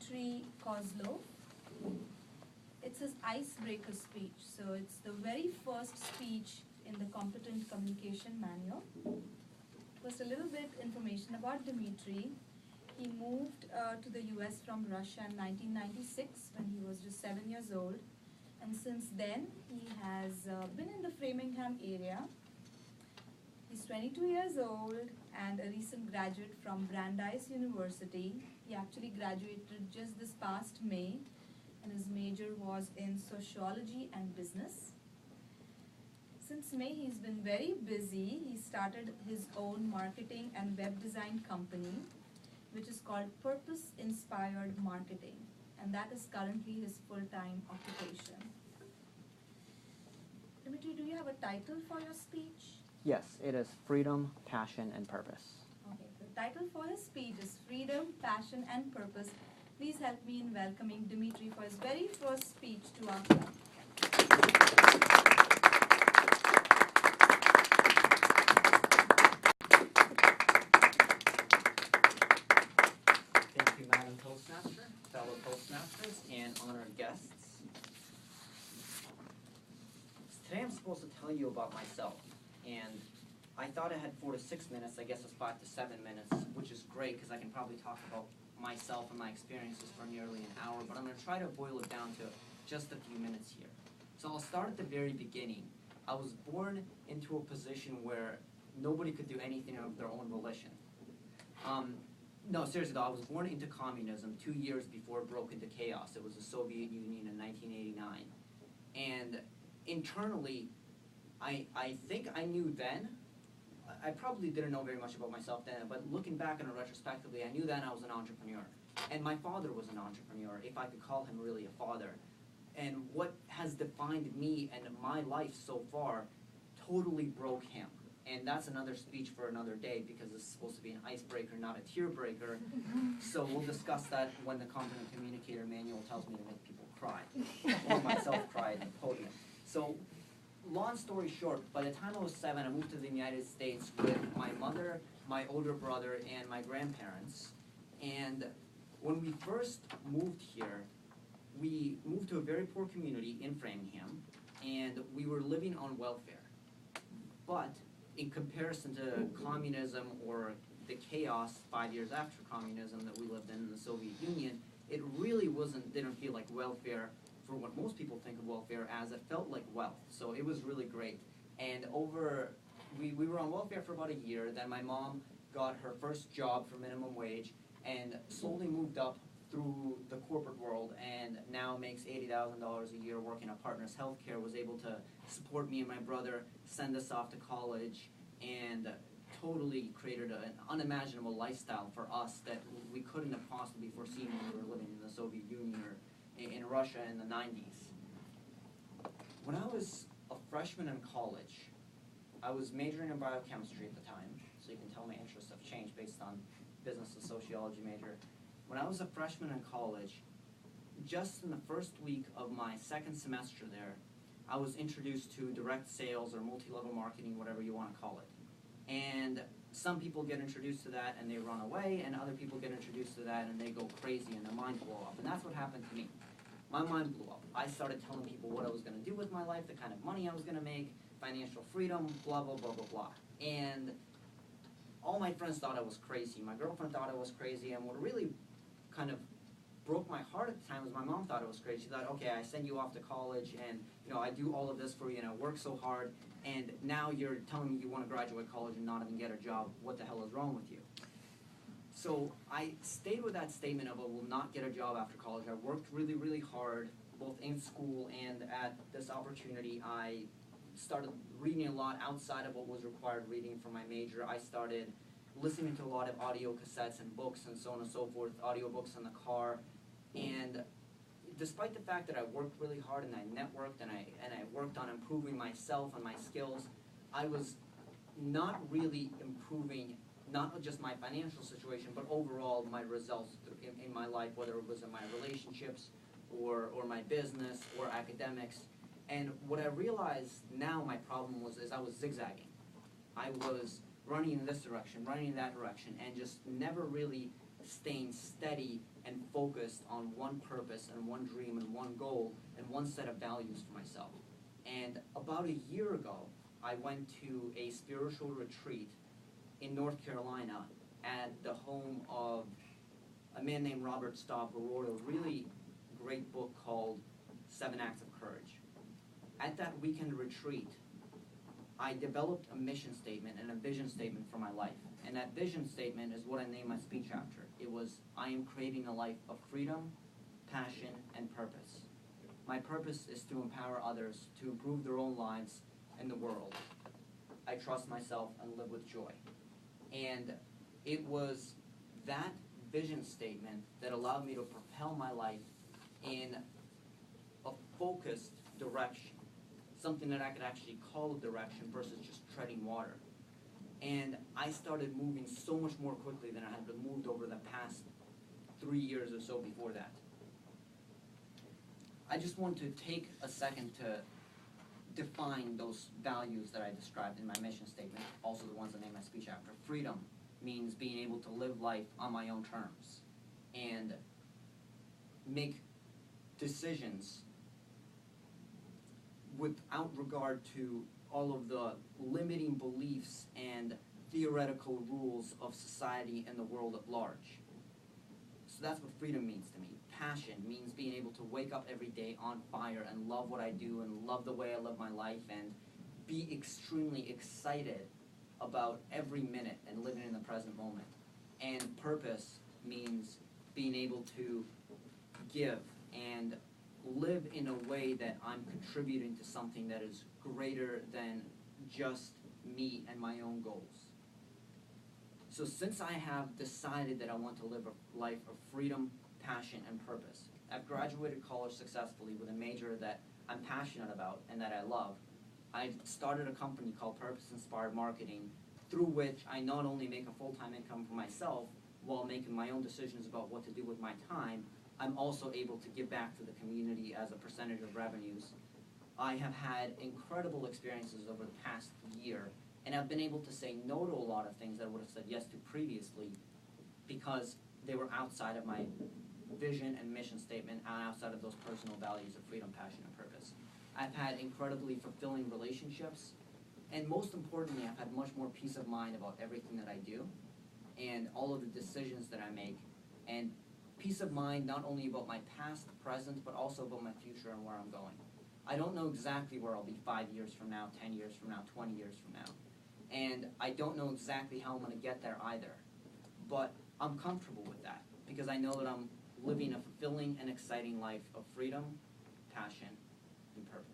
Dmitriy Kozlov. It's his Icebreaker speech. So it's the very first speech in the Competent Communication Manual. First, a little bit information about Dmitry. He moved to the US from Russia in 1996 when he was just 7 years old. And since then, he has been in the Framingham area. He's 22 years old and a recent graduate from Brandeis University. He actually graduated just this past May, and his major was in sociology and business. Since May, he's been very busy. He started his own marketing and web design company, which is called Purpose Inspired Marketing, and that is currently his full-time occupation. Dmitry, do you have a title for your speech? Yes, it is Freedom, Passion, and Purpose. Okay, the title for his speech is Freedom, Passion, and Purpose. Please help me in welcoming Dmitry for his very first speech to our club. Thank you, Madam Toastmaster, fellow Toastmasters, and honored guests. Today I'm supposed to tell you about myself, and I thought I had 4 to 6 minutes. I guess it's 5 to 7 minutes, which is great because I can probably talk about myself and my experiences for nearly an hour, but I'm going to try to boil it down to just a few minutes here. So I'll start at the very beginning. I was born into a position where nobody could do anything of their own volition. No, seriously though, I was born into communism 2 years before it broke into chaos. It was the Soviet Union in 1989. And internally, I think I knew then, I probably didn't know very much about myself then, but looking back on it retrospectively, I knew then I was an entrepreneur. And my father was an entrepreneur, if I could call him really a father. And what has defined me and my life so far totally broke him. And that's another speech for another day because this is supposed to be an icebreaker, not a tear breaker. So we'll discuss that when the Competent Communicator Manual tells me to make people cry, or myself cry at the podium. So, long story short, by the time I was 7, I moved to the United States with my mother, my older brother, and my grandparents. And when we first moved here, we moved to a very poor community in Framingham, and we were living on welfare. But in comparison to communism or the chaos 5 years after communism that we lived in the Soviet Union, it really didn't feel like welfare for what most people think of welfare as. It felt like wealth. So it was really great. And we were on welfare for about a year. Then my mom got her first job for minimum wage and slowly moved up through the corporate world and now makes $80,000 a year working at Partners Healthcare, was able to support me and my brother, send us off to college, and totally created an unimaginable lifestyle for us that we couldn't have possibly foreseen when we were living in the Soviet Union or in Russia in the 90s. When I was a freshman in college, I was majoring in biochemistry at the time, so you can tell my interests have changed based on business and sociology major. When I was a freshman in college, just in the first week of my second semester there, I was introduced to direct sales or multi-level marketing, whatever you want to call it. And some people get introduced to that and they run away, and other people get introduced to that and they go crazy and their minds blow up. And that's what happened to me. My mind blew up. I started telling people what I was going to do with my life, the kind of money I was going to make, financial freedom, blah, blah, blah, blah, blah. And all my friends thought I was crazy. My girlfriend thought I was crazy, and what really kind of broke my heart at the time was my mom thought I was crazy. She thought, okay, I send you off to college, and I do all of this for you, and I work so hard, and now you're telling me you want to graduate college and not even get a job. What the hell is wrong with you? So I stayed with that statement of I will not get a job after college. I worked really, really hard, both in school and at this opportunity. I started reading a lot outside of what was required reading for my major. I started listening to a lot of audio cassettes and books and so on and so forth, audiobooks in the car. And despite the fact that I worked really hard and I networked and I worked on improving myself and my skills, I was not really improving not just my financial situation, but overall my results in my life, whether it was in my relationships or my business or academics. And what I realized now my problem was is I was zigzagging. I was running in this direction, running in that direction, and just never really staying steady and focused on one purpose and one dream and one goal and one set of values for myself. And about a year ago, I went to a spiritual retreat in North Carolina at the home of a man named Robert Staub, who wrote a really great book called 7 Acts of Courage. At that weekend retreat, I developed a mission statement and a vision statement for my life. And that vision statement is what I named my speech after. It was, I am creating a life of freedom, passion, and purpose. My purpose is to empower others to improve their own lives and the world. I trust myself and live with joy. And it was that vision statement that allowed me to propel my life in a focused direction, something that I could actually call a direction versus just treading water. And I started moving so much more quickly than I had been moved over the past 3 years or so before that. I just want to take a second to define those values that I described in my mission statement, also the ones I named my speech after. Freedom means being able to live life on my own terms and make decisions without regard to all of the limiting beliefs and theoretical rules of society and the world at large. So that's what freedom means to me. Passion means being able to wake up every day on fire and love what I do and love the way I live my life and be extremely excited about every minute and living in the present moment. And purpose means being able to give and live in a way that I'm contributing to something that is greater than just me and my own goals. So since I have decided that I want to live a life of freedom, passion, and purpose, I've graduated college successfully with a major that I'm passionate about and that I love. I started a company called Purpose Inspired Marketing, through which I not only make a full-time income for myself while making my own decisions about what to do with my time, I'm also able to give back to the community as a percentage of revenues. I have had incredible experiences over the past year, and I've been able to say no to a lot of things that I would have said yes to previously because they were outside of my vision and mission statement and outside of those personal values of freedom, passion, and purpose. I've had incredibly fulfilling relationships, and most importantly, I've had much more peace of mind about everything that I do and all of the decisions that I make, and peace of mind not only about my past, present, but also about my future and where I'm going. I don't know exactly where I'll be 5 years from now, 10 years from now, 20 years from now. And I don't know exactly how I'm going to get there either. But I'm comfortable with that because I know that I'm living a fulfilling and exciting life of freedom, passion, and purpose.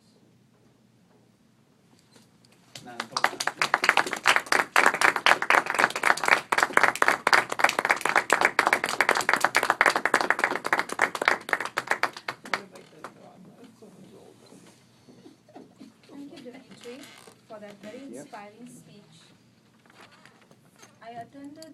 Madam Thank you, Dmitry, for that very inspiring speech. I attended